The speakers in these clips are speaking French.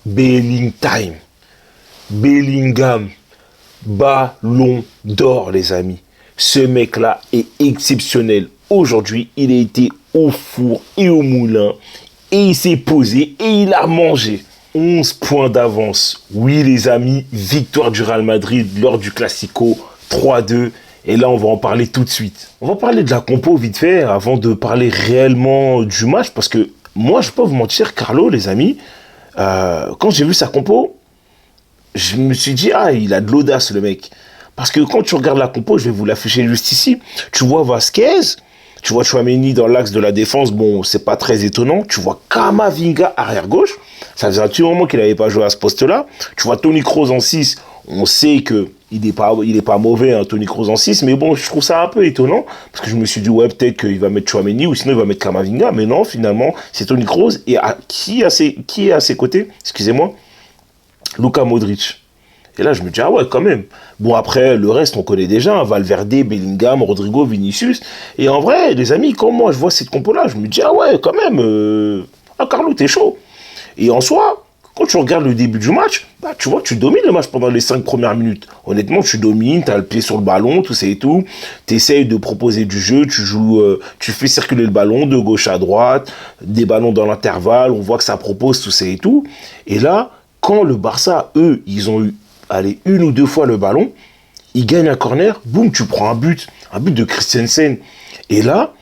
Belling time. Bellingham. Ballon d'or, les amis. Ce mec-là est exceptionnel. Aujourd'hui, il a été au four et au moulin. Et il s'est posé et il a mangé. 11 points d'avance. Oui, les amis, victoire du Real Madrid lors du Classico 3-2. Et là, on va en parler tout de suite. On va parler de la compo vite fait avant de parler réellement du match. Parce que moi, je peux pas vous mentir, Carlo, les amis, quand j'ai vu sa compo, je me suis dit, ah, il a de l'audace, le mec. Parce que quand tu regardes la compo, je vais vous l'afficher juste ici, tu vois Vasquez, tu vois Tchouaméni dans l'axe de la défense, bon, c'est pas très étonnant. Tu vois Camavinga arrière-gauche, ça faisait un petit moment qu'il n'avait pas joué à ce poste-là. Tu vois Toni Kroos en 6, on sait que il est pas mauvais, hein, Toni Kroos en 6, mais bon, je trouve ça un peu étonnant, parce que je me suis dit, ouais, peut-être qu'il va mettre Tchouaméni, ou sinon il va mettre Camavinga, mais non, finalement, c'est Toni Kroos, et qui est à ses côtés, excusez-moi, Luka Modric. Et là, je me dis, ah ouais, quand même. Bon, après, le reste, on connaît déjà. Hein, Valverde, Bellingham, Rodrigo, Vinicius. Et en vrai, les amis, quand moi, je vois cette compo-là, je me dis, ah ouais, quand même. Ah, Carlo, t'es chaud. Et en soi, quand tu regardes le début du match, bah, tu vois, tu domines le match pendant les 5 premières minutes. Honnêtement, tu domines, t'as le pied sur le ballon, tout ça et tout. T'essayes de proposer du jeu, tu joues, tu fais circuler le ballon de gauche à droite, des ballons dans l'intervalle, on voit que ça propose, tout ça et tout. Et là, quand le Barça, eux, ils ont eu une ou deux fois le ballon, ils gagnent un corner, boum, tu prends un but de Christensen. Et là,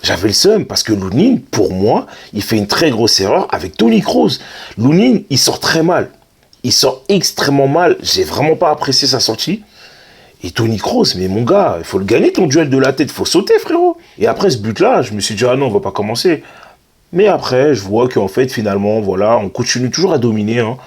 j'avais le seum, parce que Lunin, pour moi, il fait une très grosse erreur avec Toni Kroos. Lunin, il sort très mal. Il sort extrêmement mal. J'ai vraiment pas apprécié sa sortie. Et Toni Kroos, mais mon gars, il faut le gagner ton duel de la tête, il faut sauter, frérot. Et après ce but-là, je me suis dit, ah non, on va pas commencer. Mais après, je vois qu'en fait, finalement, voilà, on continue toujours à dominer, hein.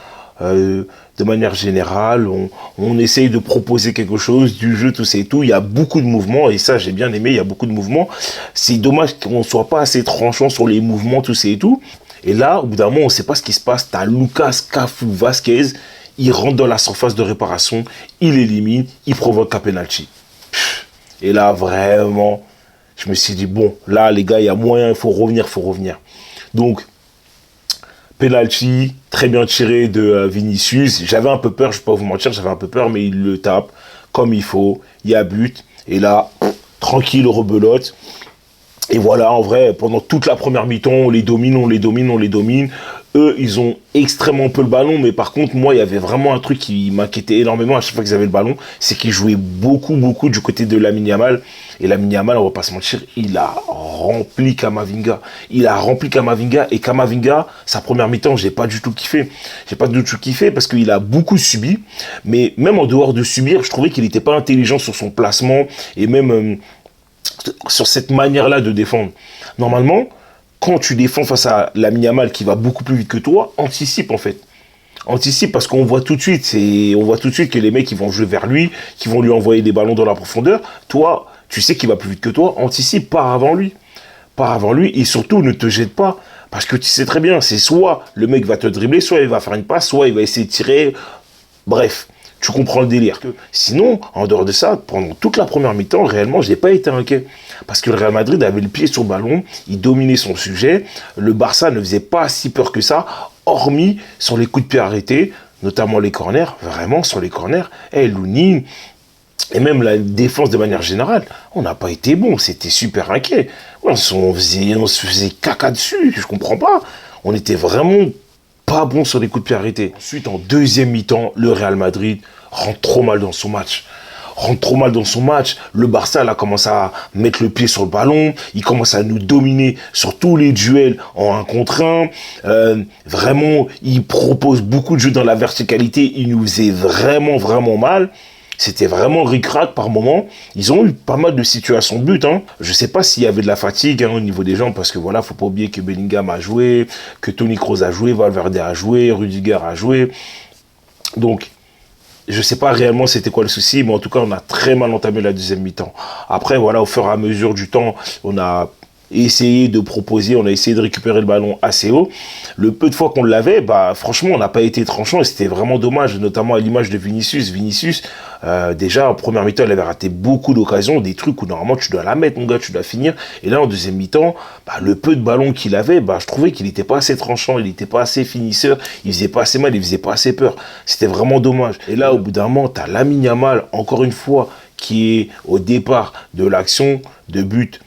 De manière générale, on essaye de proposer quelque chose, du jeu, tout ça et tout. Il y a beaucoup de mouvements, et ça, j'ai bien aimé, il y a beaucoup de mouvements. C'est dommage qu'on ne soit pas assez tranchant sur les mouvements, tout ça et tout. Et là, au bout d'un moment, on ne sait pas ce qui se passe. T'as Lucas, Cafu, Vasquez, il rentre dans la surface de réparation, il élimine, il provoque un penalty. Et là, vraiment, je me suis dit, bon, là, les gars, il y a moyen, il faut revenir. Donc, penalty, très bien tiré de Vinicius. J'avais un peu peur, je ne vais pas vous mentir, j'avais un peu peur, mais il le tape comme il faut. Il y a but. Et là, tranquille, rebelote. Et voilà, en vrai, pendant toute la première mi-temps, on les domine. Eux, ils ont extrêmement peu le ballon, mais par contre, moi, il y avait vraiment un truc qui m'inquiétait énormément à chaque fois qu'ils avaient le ballon, c'est qu'ils jouaient beaucoup du côté de Lamine Yamal. Et Lamine Yamal, on va pas se mentir, il a rempli Camavinga. Et Camavinga, sa première mi-temps, j'ai pas du tout kiffé parce qu'il a beaucoup subi, mais même en dehors de subir, je trouvais qu'il n'était pas intelligent sur son placement et même sur cette manière-là de défendre. Normalement, quand tu défends face à Lamine Yamal qui va beaucoup plus vite que toi, anticipe en fait. Anticipe parce qu'on voit tout de suite, que les mecs ils vont jouer vers lui, qui vont lui envoyer des ballons dans la profondeur. Toi, tu sais qu'il va plus vite que toi, anticipe, pars avant lui et surtout ne te jette pas parce que tu sais très bien, c'est soit le mec va te dribbler, soit il va faire une passe, soit il va essayer de tirer. Bref, tu comprends le délire. Sinon, en dehors de ça, pendant toute la première mi-temps, réellement, je n'ai pas été inquiet. Parce que le Real Madrid avait le pied sur le ballon, il dominait son sujet. Le Barça ne faisait pas si peur que ça, hormis sur les coups de pied arrêtés, notamment les corners. Vraiment, sur les corners, Lunin, et même la défense de manière générale, on n'a pas été bon, c'était super inquiet. On se faisait caca dessus, je comprends pas. On était vraiment pas bon sur les coups de pied arrêtés. Ensuite, en deuxième mi-temps, le Real Madrid rentre trop mal dans son match. Le Barça, là, commence à mettre le pied sur le ballon. Il commence à nous dominer sur tous les duels en 1 contre 1. Vraiment, il propose beaucoup de jeux dans la verticalité. Il nous faisait vraiment mal. C'était vraiment ric-rac par moment. Ils ont eu pas mal de situations de but. Je sais pas s'il y avait de la fatigue au niveau des gens, parce que voilà, faut pas oublier que Bellingham a joué, que Toni Kroos a joué, Valverde a joué, Rudiger a joué. Donc, je sais pas réellement c'était quoi le souci, mais en tout cas, on a très mal entamé la deuxième mi-temps. Après, voilà, au fur et à mesure du temps, on a essayé de proposer, on a essayé de récupérer le ballon assez haut. Le peu de fois qu'on l'avait, franchement, on n'a pas été tranchant et c'était vraiment dommage, notamment à l'image de Vinicius. Vinicius, Déjà, en première mi-temps, il avait raté beaucoup d'occasions, des trucs où normalement tu dois la mettre, mon gars, tu dois finir. Et là, en deuxième mi-temps, le peu de ballons qu'il avait, je trouvais qu'il n'était pas assez tranchant, il n'était pas assez finisseur, il faisait pas assez mal, il faisait pas assez peur. C'était vraiment dommage. Et là, au bout d'un moment, t'as Lamine Yamal, encore une fois, qui est au départ de l'action de but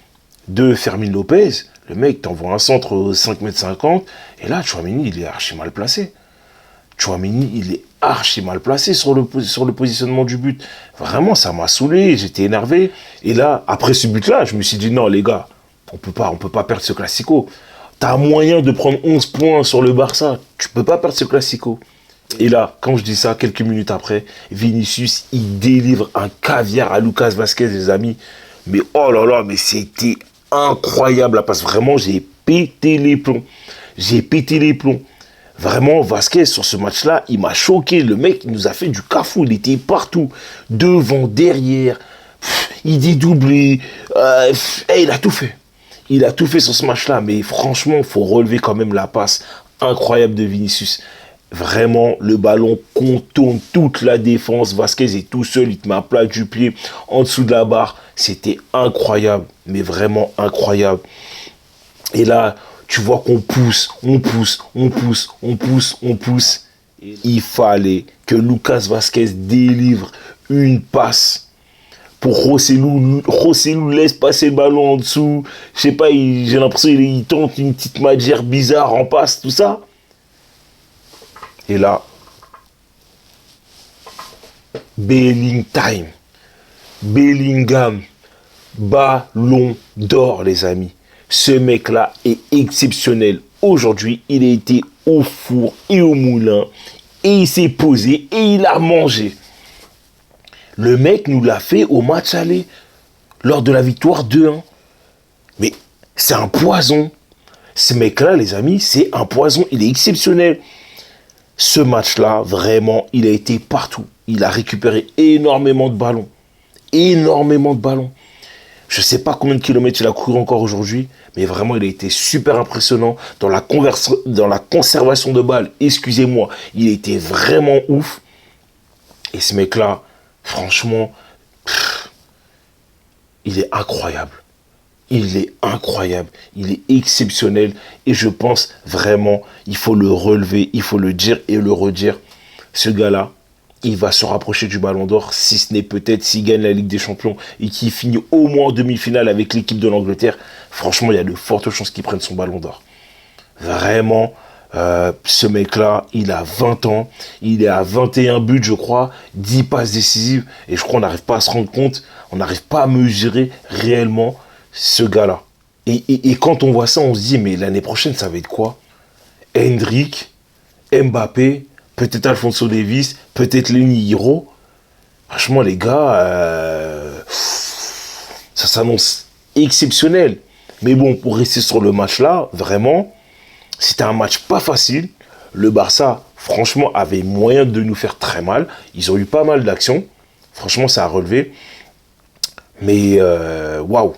de Fermin Lopez. Le mec t'envoie un centre aux 5,50 m, et là, Tchouaméni, il est archi mal placé. Tchouaméni, il est archi mal placé sur le positionnement du but. Vraiment, ça m'a saoulé, j'étais énervé. Et là, après ce but-là, je me suis dit, non, les gars, on peut pas perdre ce Classico. T'as moyen de prendre 11 points sur le Barça. Tu peux pas perdre ce Classico. Et là, quand je dis ça, quelques minutes après, Vinicius, il délivre un caviar à Lucas Vazquez, les amis. Mais oh là là, mais c'était incroyable la passe. Vraiment, j'ai pété les plombs. J'ai pété les plombs. Vraiment, Vasquez, sur ce match-là, il m'a choqué. Le mec, il nous a fait du cafou. Il était partout. Devant, derrière. Il dédoublait. Il a tout fait. Il a tout fait sur ce match-là. Mais franchement, il faut relever quand même la passe incroyable de Vinicius. Vraiment, le ballon contourne toute la défense. Vasquez est tout seul. Il te met un plat du pied en dessous de la barre. C'était incroyable. Mais vraiment incroyable. Et là, tu vois qu'on pousse. Il fallait que Lucas Vazquez délivre une passe pour Rossellou. Rossellou laisse passer le ballon en dessous. Je sais pas, j'ai l'impression qu'il tente une petite magière bizarre en passe, tout ça. Et là, Bellingham, ballon d'or, les amis. Ce mec-là est exceptionnel. Aujourd'hui, il a été au four et au moulin. Et il s'est posé et il a mangé. Le mec nous l'a fait au match aller. Lors de la victoire 2-1. Mais c'est un poison. Ce mec-là, les amis, c'est un poison. Il est exceptionnel. Ce match-là, vraiment, il a été partout. Il a récupéré énormément de ballons. Énormément de ballons. Je ne sais pas combien de kilomètres il a couru encore aujourd'hui, mais vraiment, il a été super impressionnant dans la conservation de balles. Excusez-moi, il a été vraiment ouf. Et ce mec-là, franchement, il est incroyable. Il est incroyable, il est exceptionnel. Et je pense vraiment, il faut le relever, il faut le dire et le redire. Ce gars-là, il va se rapprocher du Ballon d'Or, si ce n'est peut-être s'il gagne la Ligue des Champions et qu'il finit au moins en demi-finale avec l'équipe de l'Angleterre. Franchement, il y a de fortes chances qu'il prenne son Ballon d'Or. Vraiment, ce mec-là, il a 20 ans, il est à 21 buts, je crois, 10 passes décisives. Et je crois qu'on n'arrive pas à se rendre compte, on n'arrive pas à mesurer réellement ce gars-là. Et quand on voit ça, on se dit, mais l'année prochaine, ça va être quoi? Hendrick, Mbappé, peut-être Alphonso Davies, peut-être Lenny Hiro. Franchement, les gars, ça s'annonce exceptionnel. Mais bon, pour rester sur le match-là, vraiment, c'était un match pas facile. Le Barça, franchement, avait moyen de nous faire très mal. Ils ont eu pas mal d'actions. Franchement, ça a relevé. Mais, waouh.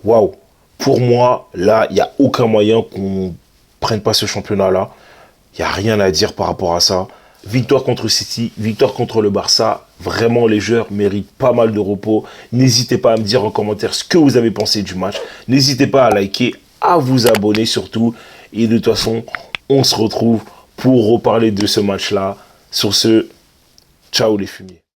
Waouh. Pour moi, là, il n'y a aucun moyen qu'on prenne pas ce championnat-là. Il n'y a rien à dire par rapport à ça. Victoire contre City, victoire contre le Barça. Vraiment, les joueurs méritent pas mal de repos. N'hésitez pas à me dire en commentaire ce que vous avez pensé du match. N'hésitez pas à liker, à vous abonner surtout. Et de toute façon, on se retrouve pour reparler de ce match-là. Sur ce, ciao les fumiers.